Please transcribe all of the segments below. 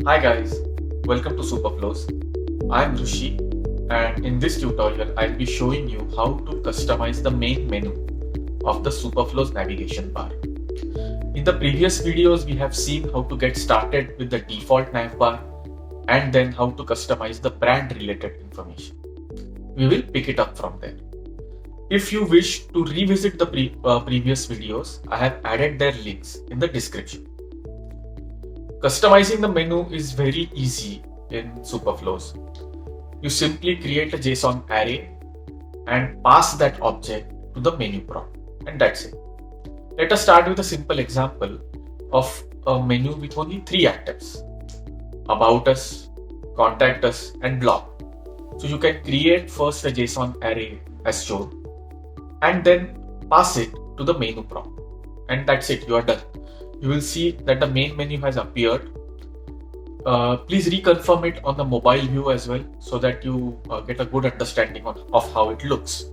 Hi guys, welcome to Superflows. I'm Hrushi, and in this tutorial I'll be showing you how to customize the main menu of the Superflows navigation bar. In the previous videos we have seen how to get started with the default nav bar and then how to customize the brand related information. We will pick it up from there. If you wish to revisit the previous videos, I have added their links in the description. Customizing the menu is very easy in Superflows. You simply create a JSON array and pass that object to the menu prompt, and that's it. Let us start with a simple example of a menu with only 3 items: About Us, Contact Us, and Blog. So you can create first a JSON array as shown and then pass it to the menu prompt, and that's it, you are done. You will see that the main menu has appeared. Please reconfirm it on the mobile view as well so that you get a good understanding of how it looks.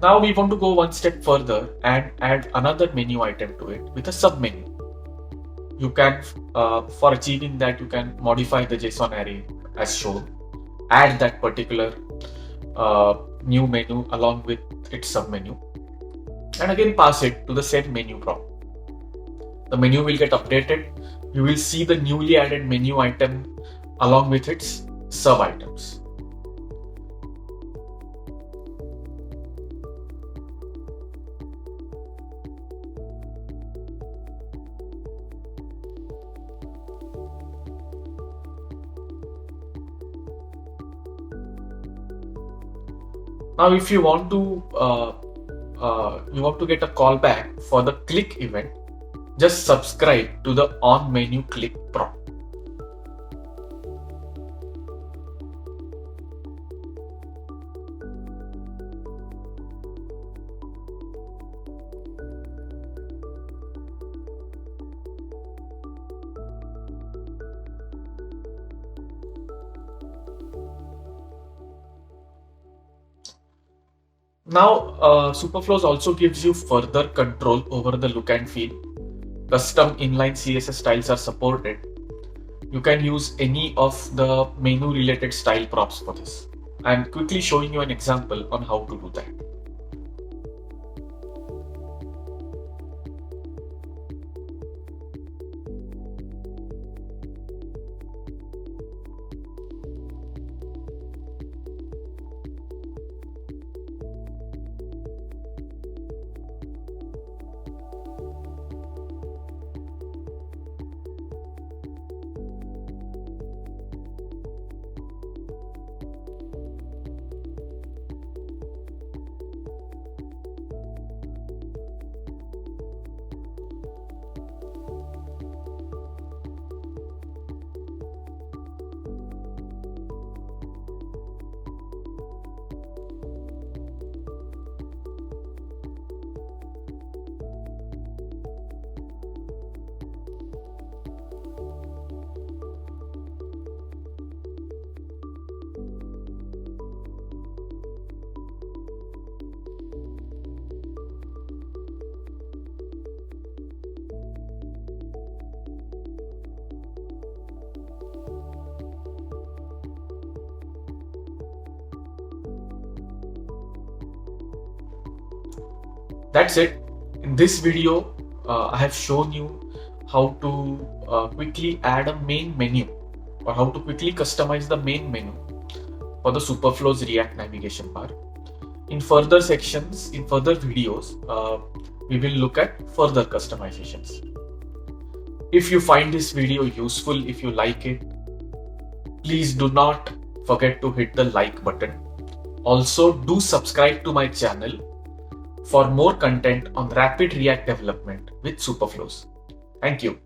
Now we want to go one step further and add another menu item to it with a submenu. You can, for achieving that, you can modify the JSON array as shown, add that particular new menu along with its submenu, and again pass it to the same menu prompt. The menu will get updated. You will see the newly added menu item along with its sub items. Now, if you want to get a callback for the click event, just subscribe to the on menu click prompt. Now, Superflows also gives you further control over the look and feel. Custom inline CSS styles are supported. You can use any of the menu related style props for this. I'm quickly showing you an example on how to do that. That's it. In this video, I have shown you how to quickly add a main menu or how to quickly customize the main menu for the Superflows React navigation bar. In further sections, in further videos, we will look at further customizations. If you find this video useful, if you like it, please do not forget to hit the like button. Also, do subscribe to my channel for more content on rapid React development with Superflows. Thank you.